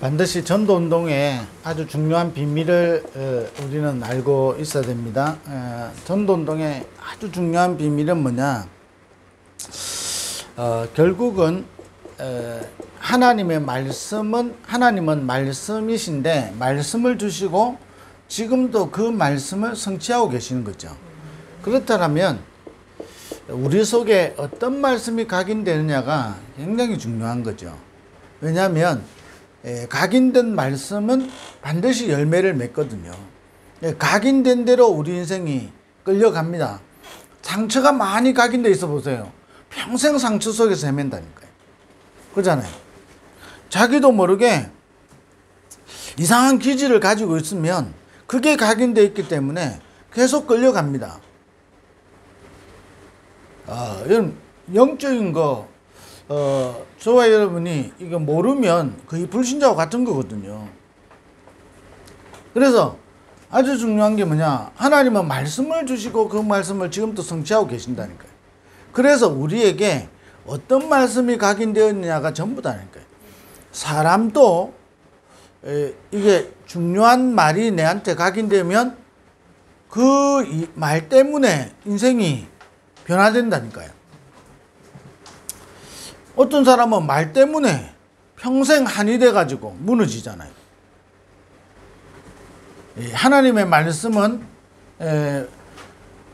반드시 전도운동에 아주 중요한 비밀을 우리는 알고 있어야 됩니다. 전도운동의 아주 중요한 비밀은 뭐냐? 결국은 하나님은 말씀이신데 말씀을 주시고 지금도 그 말씀을 성취하고 계시는 거죠. 그렇다면 우리 속에 어떤 말씀이 각인되느냐가 굉장히 중요한 거죠. 왜냐하면 각인된 말씀은 반드시 열매를 맺거든요. 각인된 대로 우리 인생이 끌려갑니다. 상처가 많이 각인돼 있어 보세요. 평생 상처 속에서 헤맨다니까요. 그렇잖아요. 자기도 모르게 이상한 기질을 가지고 있으면 그게 각인되어 있기 때문에 계속 끌려갑니다. 이런 영적인 거 저와 여러분이 이거 모르면 거의 불신자와 같은 거거든요. 그래서 아주 중요한 게 뭐냐? 하나님은 말씀을 주시고 그 말씀을 지금도 성취하고 계신다니까요. 그래서 우리에게 어떤 말씀이 각인되었느냐가 전부다니까요. 사람도 이게 중요한 말이 내한테 각인되면 그 말 때문에 인생이 변화된다니까요. 어떤 사람은 말 때문에 평생 한이 돼가지고 무너지잖아요. 하나님의 말씀은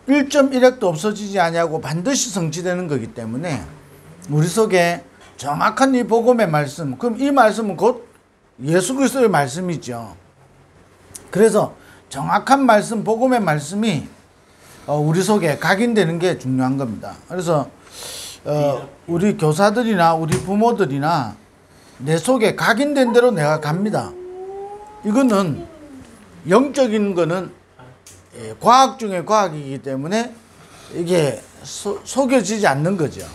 1.1핵도 없어지지 아니하고 반드시 성취되는 거기 때문에 우리 속에 정확한 이 복음의 말씀, 그럼 이 말씀은 곧 예수 그리스도의 말씀이죠. 그래서 정확한 말씀, 복음의 말씀이 우리 속에 각인되는 게 중요한 겁니다. 그래서 우리 교사들이나 우리 부모들이나 내 속에 각인된 대로 내가 갑니다. 이거는 영적인 거는 과학 중에 과학이기 때문에 이게 속여지지 않는 거죠.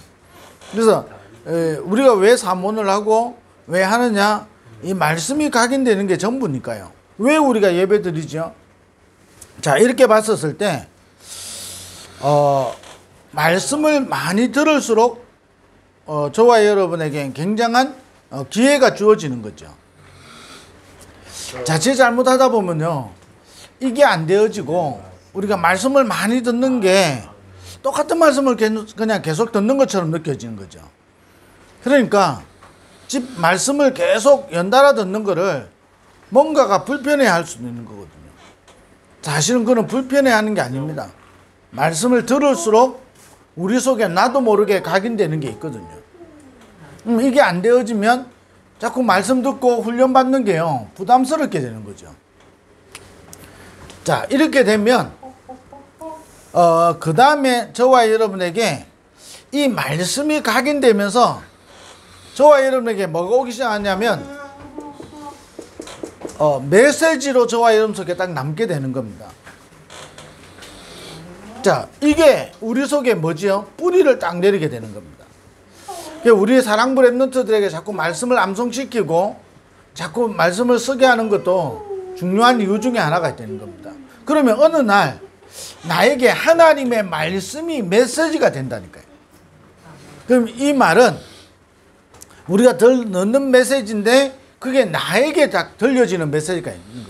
그래서 우리가 왜 사모를 하고 왜 하느냐? 이 말씀이 각인되는 게 전부니까요. 왜 우리가 예배 드리죠? 자, 이렇게 봤었을 때 말씀을 많이 들을수록 저와 여러분에게 굉장한 기회가 주어지는 거죠. 자칫 잘못하다 보면요, 이게 안 되어지고 우리가 말씀을 많이 듣는 게 똑같은 말씀을 그냥 계속 듣는 것처럼 느껴지는 거죠. 그러니까 말씀을 계속 연달아 듣는 거를 뭔가가 불편해 할 수도 있는 거거든요. 사실은 그건 불편해 하는 게 아닙니다. 말씀을 들을수록 우리 속에 나도 모르게 각인되는 게 있거든요. 이게 안 되어지면 자꾸 말씀 듣고 훈련받는 게요, 부담스럽게 되는 거죠. 자, 이렇게 되면 그 다음에 저와 여러분에게 이 말씀이 각인되면서 저와 여러분에게 뭐가 오기 시작하냐면 메시지로 저와 여러분 속에 딱 남게 되는 겁니다. 자, 이게 우리 속에 뭐지요? 뿌리를 딱 내리게 되는 겁니다. 우리의 사랑부 랩런트들에게 자꾸 말씀을 암송시키고 자꾸 말씀을 쓰게 하는 것도 중요한 이유 중에 하나가 되는 겁니다. 그러면 어느 날 나에게 하나님의 말씀이 메시지가 된다니까요. 그럼 이 말은 우리가 넣는 메시지인데 그게 나에게 딱 들려지는 메시지가 있는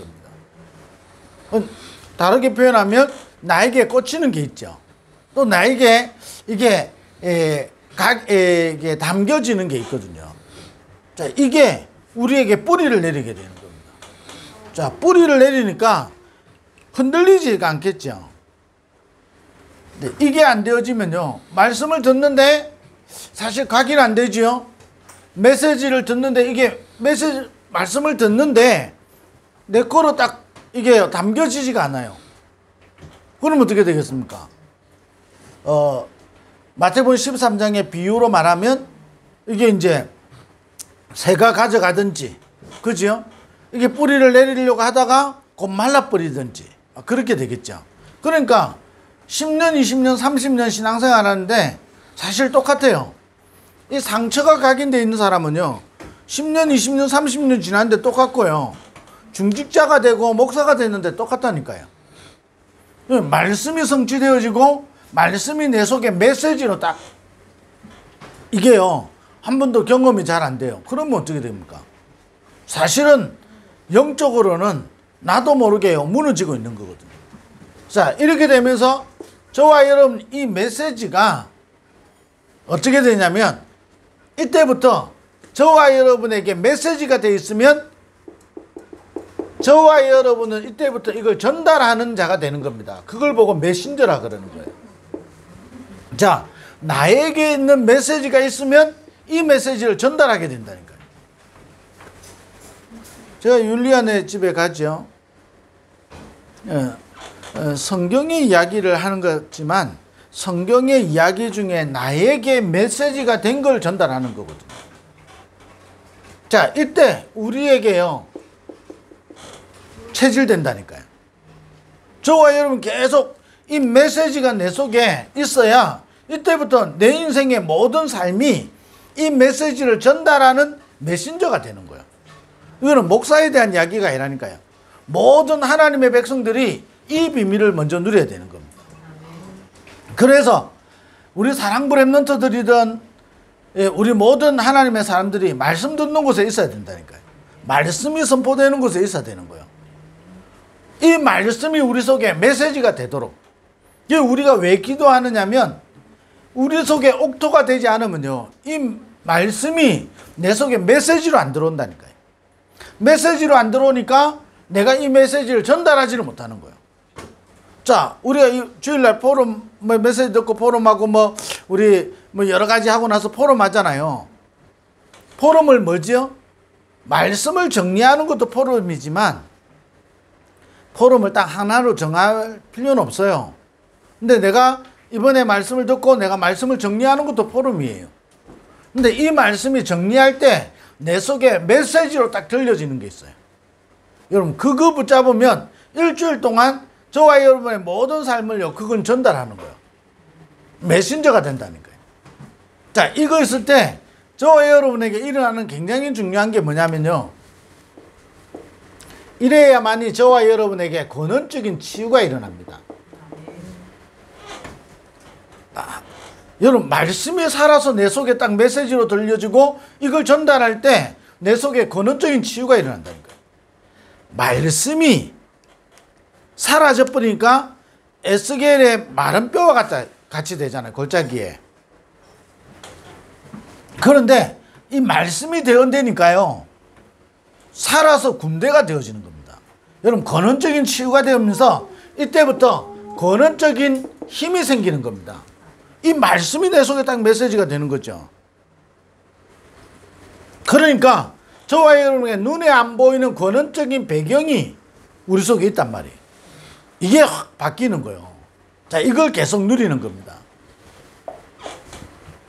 겁니다. 다르게 표현하면 나에게 꽂히는 게 있죠. 또 나에게 이게 담겨지는 게 있거든요. 자, 이게 우리에게 뿌리를 내리게 되는 겁니다. 자, 뿌리를 내리니까 흔들리지가 않겠죠. 근데 이게 안 되어지면요, 말씀을 듣는데 사실 각인 안 되지요. 메시지를 듣는데 말씀을 듣는데 내 거로 딱 이게 담겨지지가 않아요. 그럼 어떻게 되겠습니까? 마태복음 13장의 비유로 말하면 이게 이제 새가 가져가든지, 그죠? 이게 뿌리를 내리려고 하다가 곧 말라버리든지 그렇게 되겠죠. 그러니까 10년, 20년, 30년 신앙생활 하는데 사실 똑같아요. 이 상처가 각인되어 있는 사람은요, 10년, 20년, 30년 지났는데 똑같고요, 중직자가 되고 목사가 됐는데 똑같다니까요. 말씀이 성취되어지고 말씀이 내 속에 메시지로 딱 이게요, 한 번도 경험이 잘 안 돼요. 그러면 어떻게 됩니까? 사실은 영적으로는 나도 모르게 무너지고 있는 거거든요. 자, 이렇게 되면서 저와 여러분 이 메시지가 어떻게 되냐면 이때부터 저와 여러분에게 메시지가 되어 있으면 저와 여러분은 이때부터 이걸 전달하는 자가 되는 겁니다. 그걸 보고 메신저라 그러는 거예요. 자, 나에게 있는 메시지가 있으면 이 메시지를 전달하게 된다니까요. 제가 율리안의 집에 가죠. 성경의 이야기를 하는 거지만 성경의 이야기 중에 나에게 메시지가 된 걸 전달하는 거거든요. 자, 이때 우리에게요 체질된다니까요. 저와 여러분 계속 이 메시지가 내 속에 있어야 이때부터 내 인생의 모든 삶이 이 메시지를 전달하는 메신저가 되는 거예요. 이거는 목사에 대한 이야기가 아니라니까요. 모든 하나님의 백성들이 이 비밀을 먼저 누려야 되는 겁니다. 그래서 우리 사랑부 렘넌트들이든 우리 모든 하나님의 사람들이 말씀 듣는 곳에 있어야 된다니까요. 말씀이 선포되는 곳에 있어야 되는 거예요. 이 말씀이 우리 속에 메시지가 되도록. 우리가 왜 기도하느냐면 우리 속에 옥토가 되지 않으면요 이 말씀이 내 속에 메시지로 안 들어온다니까요. 메시지로 안 들어오니까 내가 이 메시지를 전달하지를 못하는 거예요. 자, 우리가 이 주일날 포럼 메시지 듣고 포럼하고 우리 여러 가지 하고 나서 포럼 하잖아요. 포럼을 뭐지요? 말씀을 정리하는 것도 포럼이지만 포럼을 딱 하나로 정할 필요는 없어요. 근데 내가 이번에 말씀을 듣고 내가 말씀을 정리하는 것도 포럼이에요. 근데 이 말씀이 정리할 때 내 속에 메시지로 딱 들려지는 게 있어요. 여러분 그거 붙잡으면 일주일 동안 저와 여러분의 모든 삶을요 그건 전달하는 거예요. 메신저가 된다니까요. 자, 이거 있을 때 저와 여러분에게 일어나는 굉장히 중요한 게 뭐냐면요, 이래야만이 저와 여러분에게 근원적인 치유가 일어납니다. 여러분 말씀이 살아서 내 속에 딱 메시지로 들려지고 이걸 전달할 때 내 속에 근원적인 치유가 일어난다니까요. 말씀이 사라져버리니까 에스겔의 마른 뼈와 같이 되잖아요. 골짜기에. 그런데 이 말씀이 되어내니까요 살아서 군대가 되어지는 겁니다. 여러분 근원적인 치유가 되면서 이때부터 근원적인 힘이 생기는 겁니다. 이 말씀이 내 속에 딱 메시지가 되는 거죠. 그러니까 저와 여러분의 눈에 안 보이는 근원적인 배경이 우리 속에 있단 말이에요. 이게 확 바뀌는 거예요. 자, 이걸 계속 누리는 겁니다.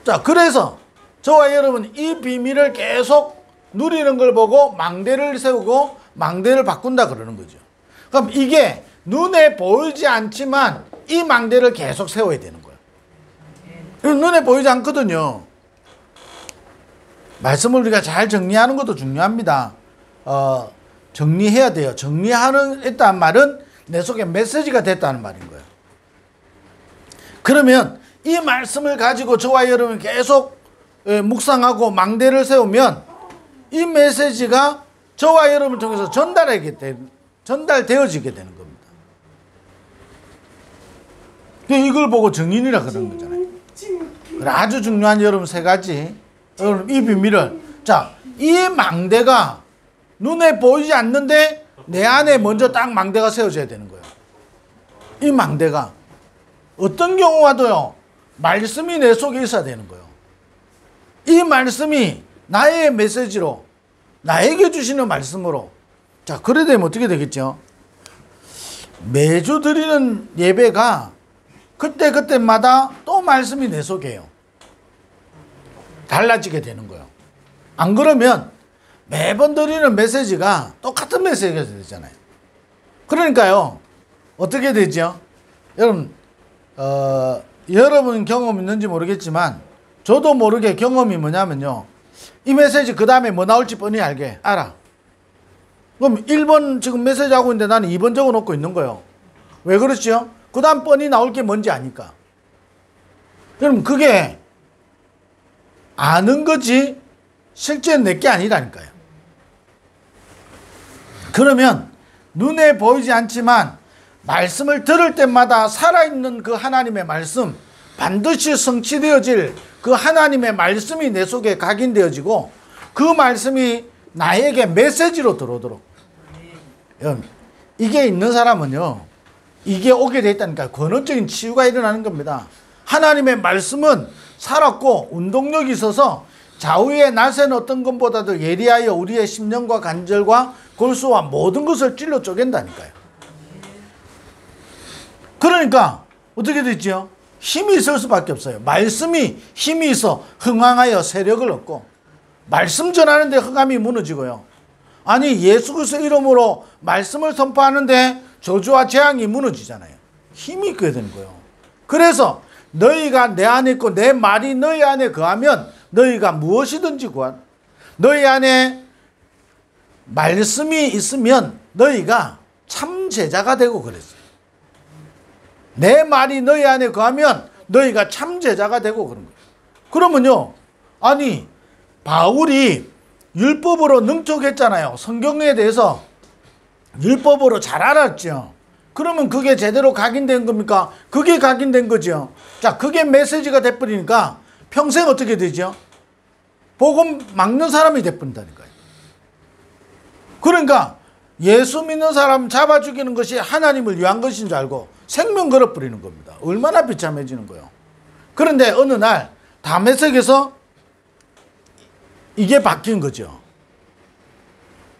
자, 그래서 저와 여러분 이 비밀을 계속 누리는 걸 보고 망대를 세우고 망대를 바꾼다 그러는 거죠. 그럼 이게 눈에 보이지 않지만 이 망대를 계속 세워야 되는 거예요. 눈에 보이지 않거든요. 말씀을 우리가 잘 정리하는 것도 중요합니다. 정리해야 돼요. 정리했다는 말은 내 속에 메시지가 됐다는 말인 거예요. 그러면 이 말씀을 가지고 저와 여러분 계속 묵상하고 망대를 세우면 이 메시지가 저와 여러분을 통해서 전달되어지게 되는 겁니다. 이걸 보고 정인이라 그러는 거잖아요. 아주 중요한 여러분 세 가지. 여러분 이 비밀을, 자, 이 망대가 눈에 보이지 않는데 내 안에 먼저 딱 망대가 세워져야 되는 거예요. 이 망대가 어떤 경우와도요 말씀이 내 속에 있어야 되는 거예요. 이 말씀이 나의 메시지로, 나에게 주시는 말씀으로. 자, 그래 되면 어떻게 되겠죠? 매주 드리는 예배가 그때마다 또 말씀이 내 속에요. 달라지게 되는 거예요. 안 그러면 매번 드리는 메시지가 똑같은 메시지가 되잖아요. 그러니까요 어떻게 되죠? 여러분 여러분 경험 있는지 모르겠지만 저도 모르게 경험이 뭐냐면요, 이 메시지 그 다음에 뭐 나올지 뻔히 알아. 그럼 1번 지금 메시지 하고 있는데 나는 2번 적어놓고 있는 거예요. 왜 그렇죠? 그 다음 뻔히 나올 게 뭔지 아니까. 여러분 그게 아는 거지 실제 내게 아니라니까요. 그러면 눈에 보이지 않지만 말씀을 들을 때마다 살아있는 그 하나님의 말씀, 반드시 성취되어질 그 하나님의 말씀이 내 속에 각인되어지고 그 말씀이 나에게 메시지로 들어오도록. 이게 있는 사람은요, 이게 오게 돼 있다니까. 근원적인 치유가 일어나는 겁니다. 하나님의 말씀은 살았고 운동력이 있어서 좌우의 낫은 어떤 것보다도 예리하여 우리의 심령과 관절과 골수와 모든 것을 찔러 쪼갠다니까요. 그러니까 어떻게 됐죠? 힘이 있을 수밖에 없어요. 말씀이 힘이 있어 흥황하여 세력을 얻고, 말씀 전하는데 흥함이 무너지고요. 아니 예수 그리스도 이름으로 말씀을 선포하는데 저주와 재앙이 무너지잖아요. 힘이 있게 되는 거예요. 그래서 너희가 내 안에 있고 내 말이 너희 안에 거하면 너희가 무엇이든지 구하라. 너희 안에 말씀이 있으면 너희가 참 제자가 되고 그랬어요. 내 말이 너희 안에 거하면 너희가 참 제자가 되고 그런 거예요. 그러면요, 아니 바울이 율법으로 능촉했잖아요. 성경에 대해서 율법으로 잘 알았죠. 그러면 그게 제대로 각인된 겁니까? 그게 각인된 거죠. 자, 그게 메시지가 돼버리니까 평생 어떻게 되죠? 복음 막는 사람이 돼버린다니까요. 그러니까 예수 믿는 사람 잡아 죽이는 것이 하나님을 위한 것인 줄 알고 생명 걸어버리는 겁니다. 얼마나 비참해지는 거예요. 그런데 어느 날 다메섹에서 이게 바뀐 거죠.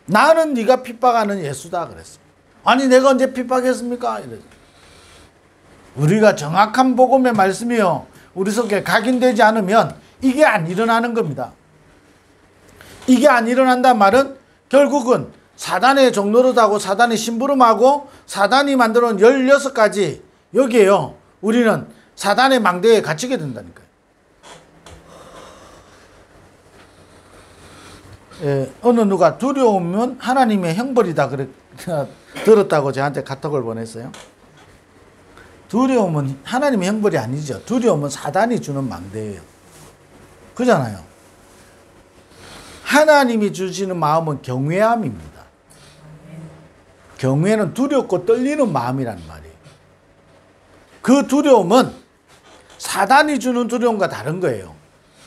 나는 네가 핍박하는 예수다 그랬어. 아니 내가 언제 핍박했습니까? 이러죠. 우리가 정확한 복음의 말씀이요, 우리 속에 각인되지 않으면 이게 안 일어나는 겁니다. 이게 안 일어난단 말은 결국은 사단의 종노릇하고 사단의 심부름하고 사단이 만들어 놓은 16가지, 여기에요 우리는 사단의 망대에 갇히게 된다니까요. 어느 누가 두려우면 하나님의 형벌이다 그래 들었다고 저한테 카톡을 보냈어요. 두려움은 하나님의 형벌이 아니죠. 두려움은 사단이 주는 망대예요. 그잖아요. 하나님이 주시는 마음은 경외함입니다. 경외는 두렵고 떨리는 마음이란 말이에요. 그 두려움은 사단이 주는 두려움과 다른 거예요.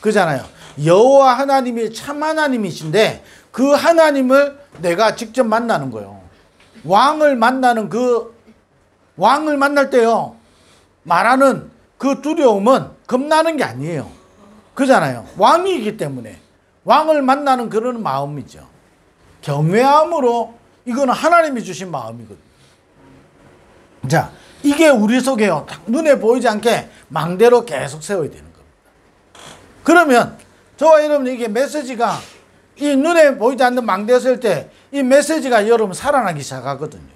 그잖아요. 여호와 하나님이 참 하나님이신데 그 하나님을 내가 직접 만나는 거예요. 왕을 만나는 왕을 만날 때요, 말하는 그 두려움은 겁나는 게 아니에요. 그잖아요. 왕이기 때문에 왕을 만나는 그런 마음이죠. 경외함으로, 이거는 하나님이 주신 마음이거든요. 자, 이게 우리 속에요, 눈에 보이지 않게 망대로 계속 세워야 되는 겁니다. 그러면 저와 여러분, 이게 메시지가 이 눈에 보이지 않는 망대에 설 때 이 메시지가 여러분 살아나기 시작하거든요.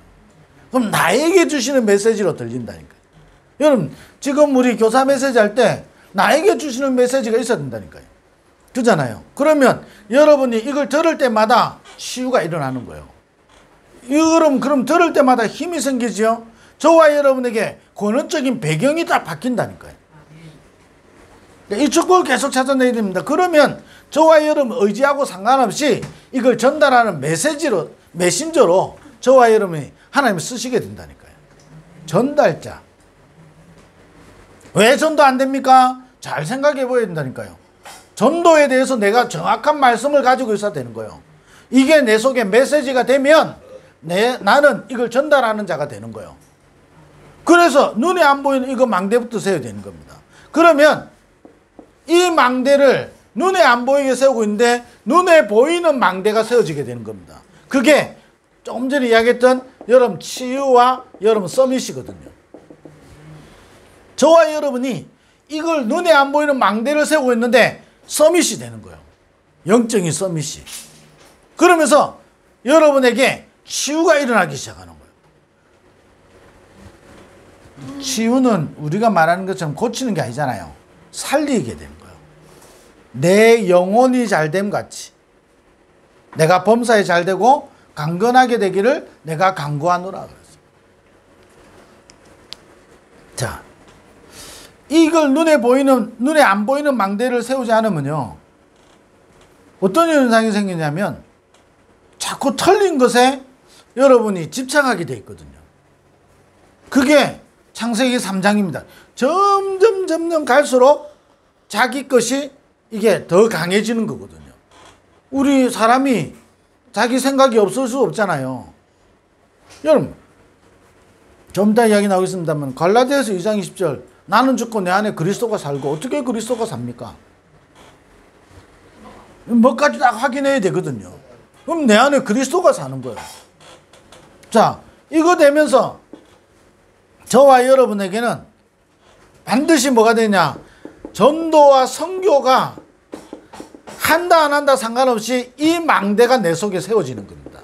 그럼 나에게 주시는 메시지로 들린다니까요. 여러분 지금 우리 교사 메시지 할 때 나에게 주시는 메시지가 있어야 된다니까요. 그잖아요. 그러면 여러분이 이걸 들을 때마다 치유가 일어나는 거예요. 그럼 들을 때마다 힘이 생기죠. 저와 여러분에게 근원적인 배경이 다 바뀐다니까요. 이 축복을 계속 찾아내야 됩니다. 그러면 저와 여러분 의지하고 상관없이 이걸 전달하는 메신저로 저와 여러분이 하나님을 쓰시게 된다니까요. 전달자. 왜 전도 안 됩니까? 잘 생각해 보여야 된다니까요. 전도에 대해서 내가 정확한 말씀을 가지고 있어야 되는 거예요. 이게 내 속에 메시지가 되면 나는 이걸 전달하는 자가 되는 거예요. 그래서 눈에 안 보이는 이거 망대부터 세워야 되는 겁니다. 그러면 이 망대를 눈에 안 보이게 세우고 있는데 눈에 보이는 망대가 세워지게 되는 겁니다. 그게 조금 전에 이야기했던 여러분 치유와 여러분 서밋이거든요. 저와 여러분이 이걸 눈에 안 보이는 망대를 세우고 있는데 서밋이 되는 거예요. 영적인 서밋이. 그러면서 여러분에게 치유가 일어나기 시작하는 거예요. 치유는 우리가 말하는 것처럼 고치는 게 아니잖아요. 살리게 되는 거예요. 내 영혼이 잘됨 같이 내가 범사에 잘되고 강건하게 되기를 내가 간구하노라 그랬어요. 자, 이걸 눈에 안 보이는 망대를 세우지 않으면요, 어떤 현상이 생기냐면 자꾸 털린 것에 여러분이 집착하게 돼 있거든요. 그게 창세기 3장입니다. 점점 갈수록 자기 것이 이게 더 강해지는 거거든요. 우리 사람이 자기 생각이 없을 수 없잖아요. 여러분, 좀 이따 이야기 나오겠습니다만 갈라디아서 2장 20절 나는 죽고 내 안에 그리스도가 살고 어떻게 그리스도가 삽니까? 뭐까지 다 확인해야 되거든요. 그럼 내 안에 그리스도가 사는 거예요. 자, 이거 되면서 저와 여러분에게는 반드시 뭐가 되냐? 전도와 선교가 한다 안 한다 상관없이 이 망대가 내 속에 세워지는 겁니다.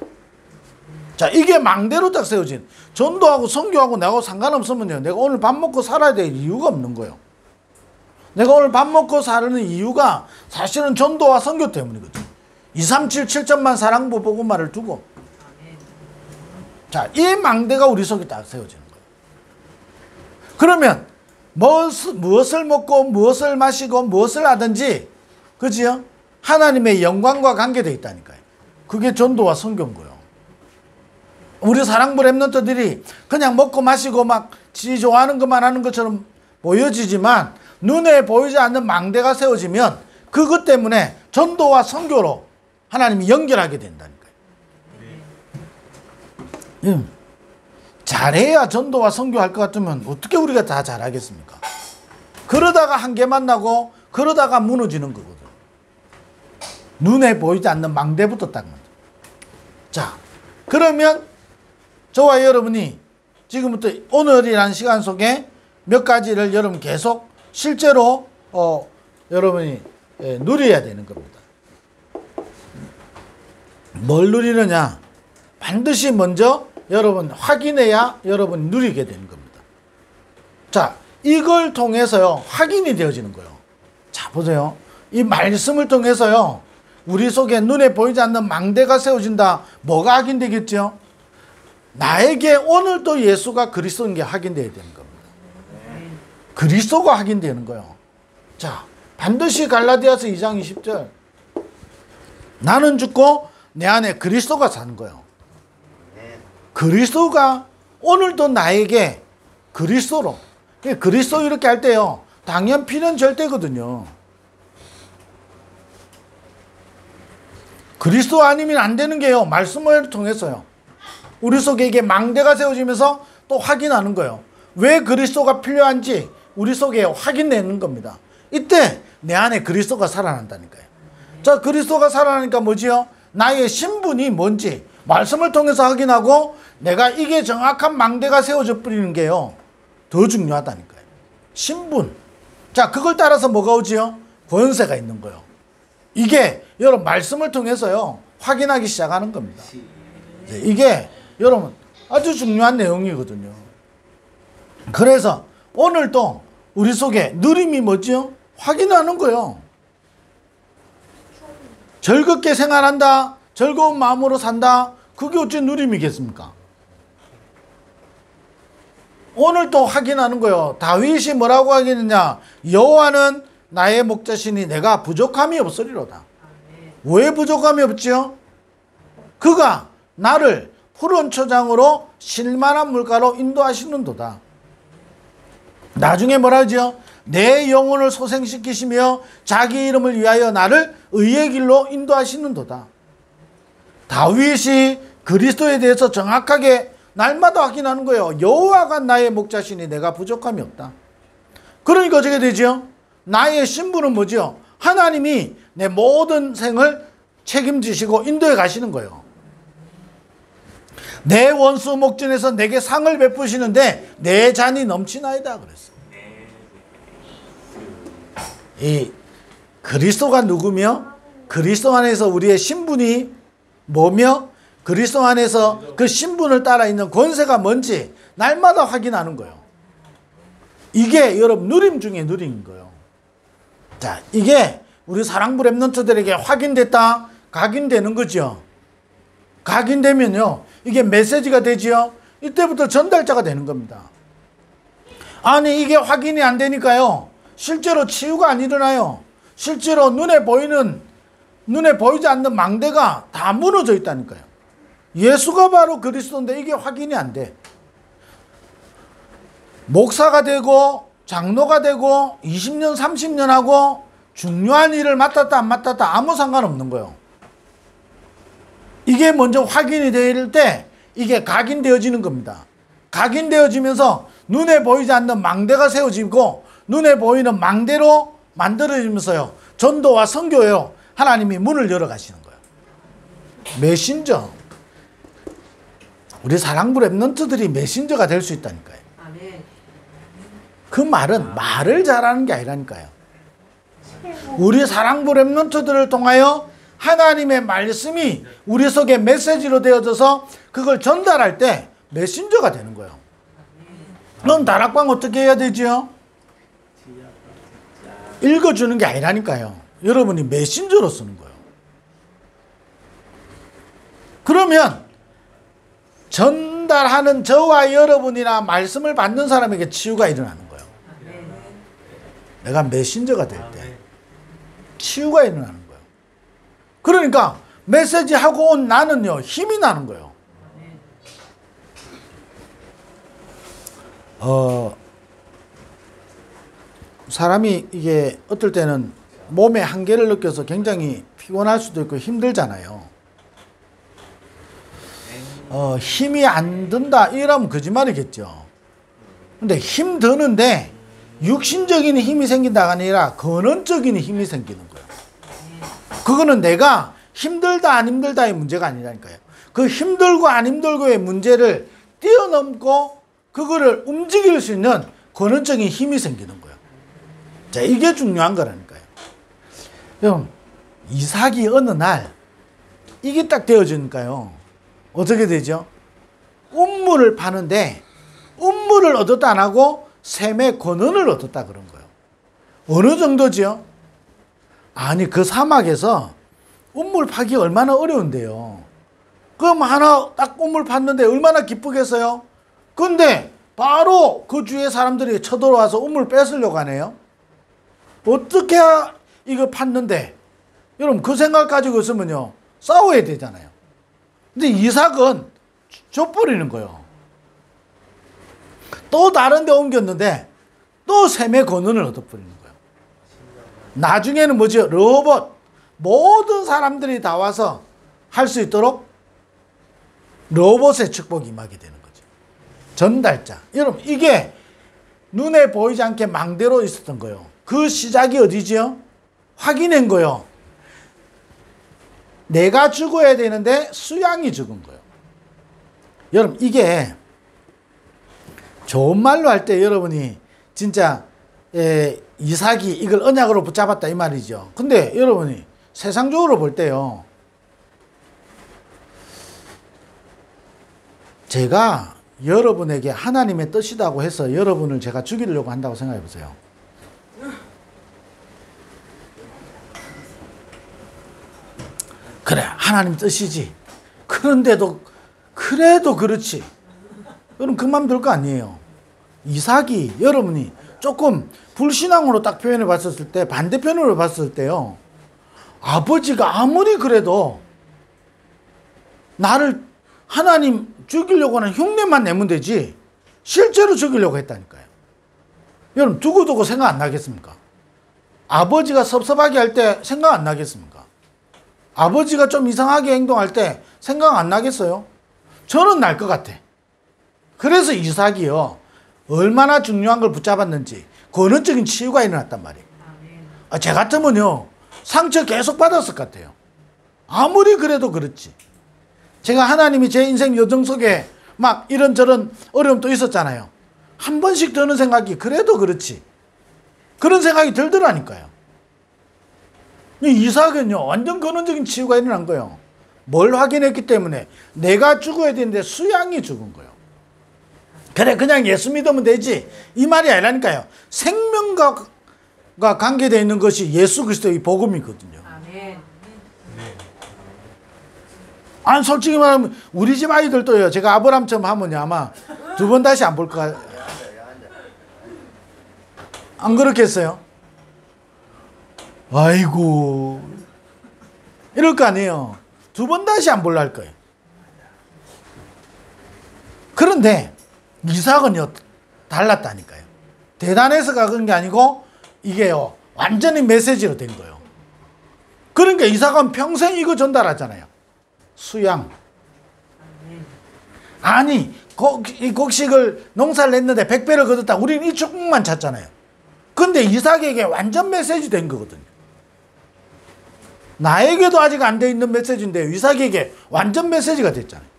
자, 이게 망대로 딱 세워진, 전도하고 선교하고 나하고 상관없으면요, 내가 오늘 밥 먹고 살아야 될 이유가 없는 거예요. 내가 오늘 밥 먹고 사는 이유가 사실은 전도와 선교 때문이거든요. 237 7천만 사랑부 복음화를 두고, 자, 이 망대가 우리 속에 딱 세워지는 거예요. 그러면 무엇을 먹고 무엇을 마시고 무엇을 하든지, 그지요? 하나님의 영광과 관계되어 있다니까요. 그게 전도와 선교인 거예요. 우리 사랑부 랩런트들이 그냥 먹고 마시고 막 지 좋아하는 것만 하는 것처럼 보여지지만 눈에 보이지 않는 망대가 세워지면 그것 때문에 전도와 선교로 하나님이 연결하게 된다니까요. 잘해야 전도와 선교할 것 같으면 어떻게 우리가 다 잘하겠습니까? 그러다가 한계 만나고 그러다가 무너지는 거거든. 눈에 보이지 않는 망대부터 딱 만들. 자, 그러면 저와 여러분이 지금부터 오늘이라는 시간 속에 몇 가지를 여러분 계속 실제로 여러분이 누려야 되는 겁니다. 뭘 누리느냐? 반드시 먼저 여러분 확인해야 여러분 누리게 되는 겁니다. 자, 이걸 통해서요 확인이 되어지는 거예요. 자, 보세요. 이 말씀을 통해서요 우리 속에 눈에 보이지 않는 망대가 세워진다. 뭐가 확인되겠죠? 나에게 오늘도 예수가 그리스도인 게 확인되어야 되는 겁니다. 그리스도가 확인되는 거예요. 자, 반드시 갈라디아서 2장 20절 나는 죽고 내 안에 그리스도가 사는 거예요. 그리스도가 오늘도 나에게 그리스도로, 그리스도 이렇게 할 때요 당연 필연 절대거든요. 그리스도 아니면 안 되는 게요 말씀을 통해서요 우리 속에 이게 망대가 세워지면서 또 확인하는 거예요. 왜 그리스도가 필요한지 우리 속에 확인되는 겁니다. 이때 내 안에 그리스도가 살아난다니까요. 자, 그리스도가 살아나니까 뭐지요? 나의 신분이 뭔지 말씀을 통해서 확인하고 내가 이게 정확한 망대가 세워져 버리는 게요 더 중요하다니까요. 신분. 자, 그걸 따라서 뭐가 오지요? 권세가 있는 거예요. 이게 여러분 말씀을 통해서요 확인하기 시작하는 겁니다. 이게 여러분 아주 중요한 내용이거든요. 그래서 오늘도 우리 속에 누림이 뭐지요? 확인하는 거예요. 즐겁게 생활한다, 즐거운 마음으로 산다, 그게 어찌 누림이겠습니까? 오늘도 확인하는 거예요. 다윗이 뭐라고 하겠느냐? 여호와는 나의 목자시니 내가 부족함이 없으리로다. 왜 부족함이 없지요? 그가 나를 푸른 초장으로 실만한 물가로 인도하시는도다. 나중에 뭐라 하죠? 내 영혼을 소생시키시며 자기 이름을 위하여 나를 의의 길로 인도하시는도다. 다윗이 그리스도에 대해서 정확하게 날마다 확인하는 거예요. 여호와가 나의 목자시니 내가 부족함이 없다. 그러니까 어떻게 되죠? 나의 신분은 뭐죠? 하나님이 내 모든 생을 책임지시고 인도해 가시는 거예요. 내 원수 목전에서 내게 상을 베푸시는데 내 잔이 넘치나이다 그랬어요. 이 그리스도가 누구며 그리스도 안에서 우리의 신분이 뭐며 그리스도 안에서 그 신분을 따라 있는 권세가 뭔지 날마다 확인하는 거예요. 이게 여러분 누림 중에 누림인 거예요. 자, 이게 우리 사랑부 랩런트들에게 확인됐다, 각인되는 거죠. 각인되면요 이게 메시지가 되지요. 이때부터 전달자가 되는 겁니다. 아니 이게 확인이 안 되니까요 실제로 치유가 안 일어나요. 실제로 눈에 보이지 않는 망대가 다 무너져 있다니까요. 예수가 바로 그리스도인데 이게 확인이 안 돼. 목사가 되고 장로가 되고 20년 30년 하고 중요한 일을 맡았다 안 맡았다 아무 상관없는 거예요. 이게 먼저 확인이 될 때 이게 각인되어지는 겁니다. 각인되어지면서 눈에 보이지 않는 망대가 세워지고 눈에 보이는 망대로 만들어지면서요, 전도와 선교요, 하나님이 문을 열어 가시는 거예요. 메신저. 우리 사랑부 랩런트들이 메신저가 될 수 있다니까요. 그 말은 말을 잘하는 게 아니라니까요. 우리 사랑부 랩런트들을 통하여 하나님의 말씀이 우리 속에 메시지로 되어져서 그걸 전달할 때 메신저가 되는 거예요. 그럼 다락방 어떻게 해야 되지요? 읽어주는 게 아니라니까요. 여러분이 메신저로 쓰는 거예요. 그러면 전달하는 저와 여러분이나 말씀을 받는 사람에게 치유가 일어나는 거예요. 내가 메신저가 될 때 치유가 일어나는 거예요. 그러니까 메시지 하고 온 나는요, 힘이 나는 거예요. 사람이 이게 어떨 때는 몸의 한계를 느껴서 굉장히 피곤할 수도 있고 힘들잖아요. 힘이 안 든다 이러면 거짓말이겠죠. 근데 힘 드는데 육신적인 힘이 생긴다가 아니라 근원적인 힘이 생기는 거예요. 그거는 내가 힘들다 안 힘들다의 문제가 아니라니까요. 그 힘들고 안 힘들고의 문제를 뛰어넘고 그거를 움직일 수 있는 근원적인 힘이 생기는 거예요. 자, 이게 중요한 거라니까요. 그럼 이삭이 어느 날 이게 딱 되어지니까요, 어떻게 되죠? 운물을 파는데 운물을 얻었다 안 하고 샘의 권한을 얻었다 그런 거예요. 어느 정도지요? 아니, 그 사막에서 운물 파기 얼마나 어려운데요. 그럼 하나 딱 운물 팠는데 얼마나 기쁘겠어요? 근데 바로 그 주위에 사람들이 쳐들어와서 운물 뺏으려고 하네요. 어떻게 이거 팠는데, 여러분 그 생각 가지고 있으면요 싸워야 되잖아요. 근데 이삭은 줘버리는 거예요. 또 다른 데 옮겼는데 또 샘의 권한을 얻어버리는 거예요. 나중에는 뭐죠? 로봇, 모든 사람들이 다 와서 할 수 있도록 로봇의 축복이 임하게 되는 거죠. 전달자. 여러분 이게 눈에 보이지 않게 망대로 있었던 거예요. 그 시작이 어디지요? 확인한 거예요. 내가 죽어야 되는데 수양이 죽은 거예요. 여러분 이게 좋은 말로 할 때 여러분이 진짜 이삭이 이걸 언약으로 붙잡았다 이 말이죠. 근데 여러분이 세상적으로 볼 때요, 제가 여러분에게 하나님의 뜻이라고 해서 여러분을 제가 죽이려고 한다고 생각해 보세요. 그래, 하나님 뜻이지. 그런데도 그래도 그렇지. 여러분 그 맘 들 거 아니에요. 이삭이 여러분이 조금 불신앙으로 딱 표현해 봤었을 때, 반대편으로 봤을 때요, 아버지가 아무리 그래도 나를 하나님 죽이려고 하는 흉내만 내면 되지 실제로 죽이려고 했다니까요. 여러분 두고두고 생각 안 나겠습니까? 아버지가 섭섭하게 할 때 생각 안 나겠습니까? 아버지가 좀 이상하게 행동할 때 생각 안 나겠어요? 저는 날 것 같아. 그래서 이삭이요, 얼마나 중요한 걸 붙잡았는지 근원적인 치유가 일어났단 말이에요. 제 같으면요 상처 계속 받았을 것 같아요. 아무리 그래도 그렇지. 제가 하나님이 제 인생 여정 속에 막 이런저런 어려움도 있었잖아요. 한 번씩 드는 생각이 그래도 그렇지, 그런 생각이 들더라니까요. 이삭은요 완전 근원적인 치유가 일어난 거예요. 뭘 확인했기 때문에? 내가 죽어야 되는데 수양이 죽은 거예요. 그래 그냥 예수 믿으면 되지 이 말이 아니라니까요. 생명과 관계되어 있는 것이 예수 그리스도의 복음이거든요. 아니 솔직히 말하면 우리 집 아이들도요, 제가 아브람처럼 하면요 아마 두 번 다시 안 볼 거 같아요. 안 그렇겠어요? 아이고 이럴 거 아니에요. 두 번 다시 안 볼라 할 거예요. 그런데 이삭은요 달랐다니까요. 대단해서가 그런 게 아니고 이게요 완전히 메시지로 된 거예요. 그러니까 이삭은 평생 이거 전달하잖아요. 수양. 아니 이 곡식을 농사를 냈는데 100배를 거뒀다. 우리는 이 축복만 찾잖아요. 근데 이삭에게 완전 메시지 된 거거든요. 나에게도 아직 안 돼 있는 메시지인데 이삭에게 완전 메시지가 됐잖아요.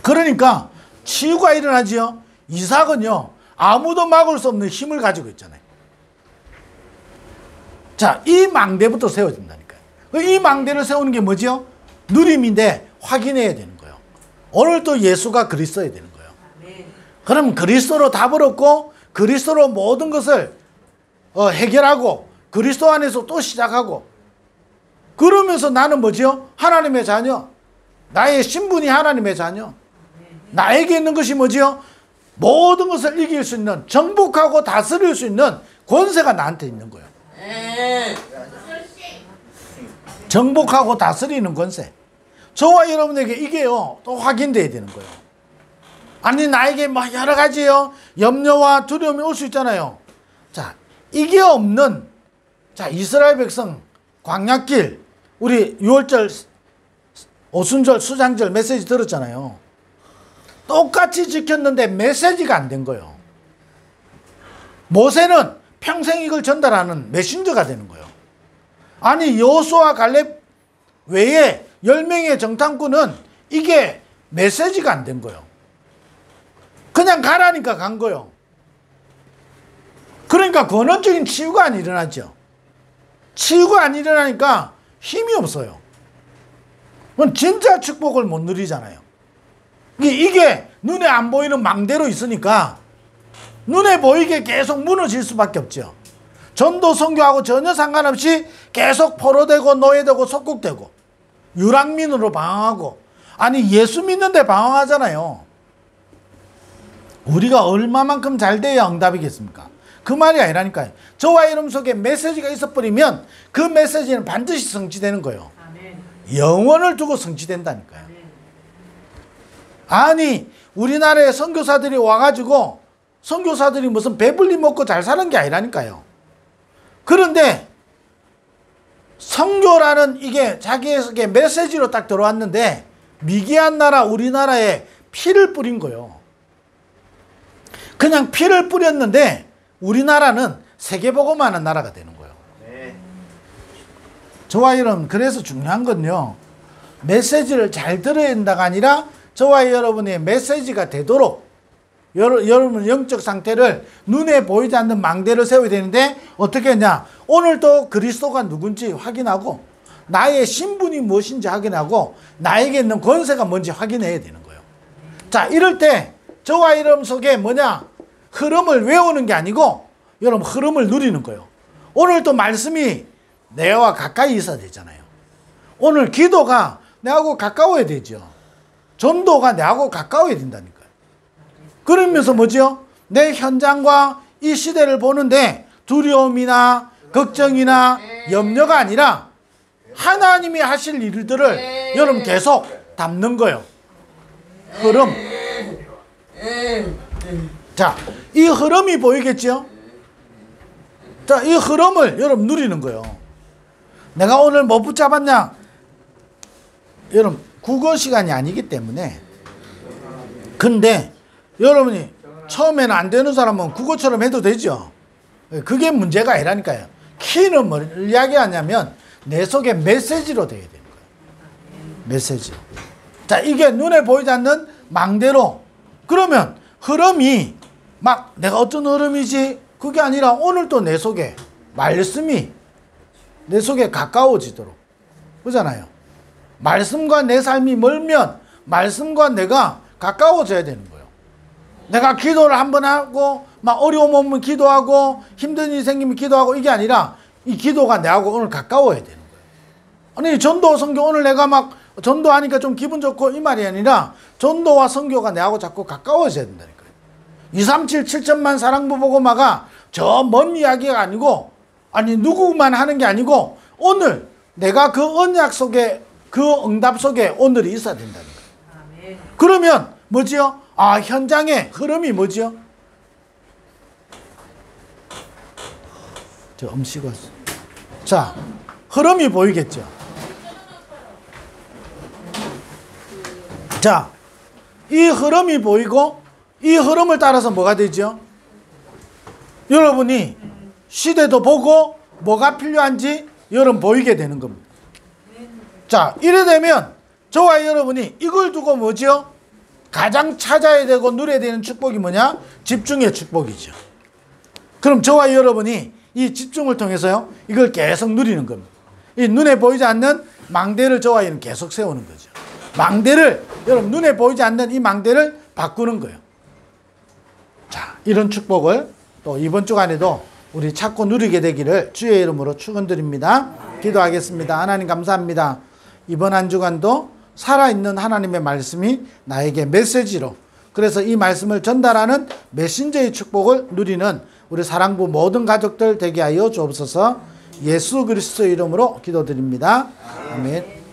그러니까 치유가 일어나지요. 이삭은요 아무도 막을 수 없는 힘을 가지고 있잖아요. 자, 이 망대부터 세워진다니까요. 이 망대를 세우는 게 뭐죠? 누림인데 확인해야 되는 거예요. 오늘 또 예수가 그리스도여야 되는 거예요. 그럼 그리스도로 답을 얻고 그리스도로 모든 것을 해결하고 그리스도 안에서 또 시작하고 그러면서 나는 뭐죠? 하나님의 자녀. 나의 신분이 하나님의 자녀. 나에게 있는 것이 뭐죠? 모든 것을 이길 수 있는 정복하고 다스릴 수 있는 권세가 나한테 있는 거예요. 정복하고 다스리는 권세. 저와 여러분에게 이게요 또 확인돼야 되는 거예요. 아니 나에게 막 여러 가지요 염려와 두려움이 올 수 있잖아요. 자, 이게 없는 자 이스라엘 백성 광야길 우리 6월절 오순절 수장절 메시지 들었잖아요. 똑같이 지켰는데 메시지가 안 된 거예요. 모세는 평생 이걸 전달하는 메신저가 되는 거예요. 아니 여호수아 갈렙 외에 10명의 정탐꾼은 이게 메시지가 안 된 거예요. 그냥 가라니까 간 거예요. 그러니까 근원적인 치유가 안 일어나죠. 치유가 안 일어나니까 힘이 없어요. 그건 진짜 축복을 못 누리잖아요. 이게 눈에 안 보이는 망대로 있으니까 눈에 보이게 계속 무너질 수밖에 없죠. 전도 선교하고 전혀 상관없이 계속 포로되고 노예되고 속국되고 유랑민으로 방황하고 아니 예수 믿는데 방황하잖아요. 우리가 얼마만큼 잘 돼야 응답이겠습니까? 그 말이 아니라니까요. 저와 여러분 속에 메시지가 있어버리면 그 메시지는 반드시 성취되는 거예요. 영원을 두고 성취된다니까요. 아니 우리나라에 선교사들이 와가지고 선교사들이 무슨 배불리 먹고 잘 사는 게 아니라니까요. 그런데 선교라는 이게 자기의 메시지로 딱 들어왔는데 미개한 나라 우리나라에 피를 뿌린 거예요. 그냥 피를 뿌렸는데 우리나라는 세계복음하는 나라가 되는 거예요. 저와 여러분 그래서 중요한 건요 메시지를 잘 들어야 된다가 아니라 저와 여러분의 메시지가 되도록 여러분 영적 상태를 눈에 보이지 않는 망대를 세워야 되는데 어떻게 했냐? 오늘도 그리스도가 누군지 확인하고 나의 신분이 무엇인지 확인하고 나에게 있는 권세가 뭔지 확인해야 되는 거예요. 자, 이럴 때 저와 여러분 속에 뭐냐? 흐름을 외우는 게 아니고 여러분 흐름을 누리는 거예요. 오늘도 말씀이 내와 가까이 있어야 되잖아요. 오늘 기도가 내하고 가까워야 되죠. 전도가 내하고 가까워야 된다니까요. 그러면서 뭐죠? 내 현장과 이 시대를 보는데 두려움이나 걱정이나 염려가 아니라 하나님이 하실 일들을 여러분 계속 담는 거예요. 흐름. 자, 이 흐름이 보이겠죠? 자, 이 흐름을 여러분 누리는 거예요. 내가 오늘 뭐 붙잡았냐? 여러분 국어 시간이 아니기 때문에 근데 여러분이 처음에는 안 되는 사람은 국어처럼 해도 되죠. 그게 문제가 아니라니까요. 키는 뭘 이야기하냐면 내 속에 메시지로 돼야 되는 거예요. 메시지. 자, 이게 눈에 보이지 않는 망대로 그러면 흐름이 막 내가 어떤 흐름이지 그게 아니라 오늘도 내 속에 말씀이 내 속에 가까워지도록 그러잖아요. 말씀과 내 삶이 멀면 말씀과 내가 가까워져야 되는 거예요. 내가 기도를 한번 하고 막 어려움 오면 기도하고 힘든 일이 생기면 기도하고 이게 아니라 이 기도가 내하고 오늘 가까워야 되는 거예요. 아니 전도 선교 오늘 내가 막 전도하니까 좀 기분 좋고 이 말이 아니라 전도와 선교가 내하고 자꾸 가까워져야 된다니까요. 237 7천만 사랑부 복음화가 저 먼 이야기가 아니고 아니 누구만 하는 게 아니고 오늘 내가 그 언약 속에 그 응답 속에 오늘이 있어야 된다니까요. 그러면 뭐지요? 아, 현장의 흐름이 뭐지요? 저 음식 왔어. 자, 흐름이 보이겠죠? 자, 이 흐름이 보이고 이 흐름을 따라서 뭐가 되죠? 여러분이 시대도 보고 뭐가 필요한지 여러분 보이게 되는 겁니다. 자, 이래 되면 저와 여러분이 이걸 두고 뭐죠? 가장 찾아야 되고 누려야 되는 축복이 뭐냐? 집중의 축복이죠. 그럼 저와 여러분이 이 집중을 통해서요, 이걸 계속 누리는 겁니다. 이 눈에 보이지 않는 망대를 저와 여러분 계속 세우는 거죠. 망대를, 여러분 눈에 보이지 않는 이 망대를 바꾸는 거예요. 자, 이런 축복을 또 이번 주간에도 우리 찾고 누리게 되기를 주의 이름으로 축원드립니다. 기도하겠습니다. 하나님 감사합니다. 이번 한 주간도 살아있는 하나님의 말씀이 나에게 메시지로, 그래서 이 말씀을 전달하는 메신저의 축복을 누리는 우리 사랑부 모든 가족들 되게 하여 주옵소서. 예수 그리스도의 이름으로 기도드립니다. 아멘.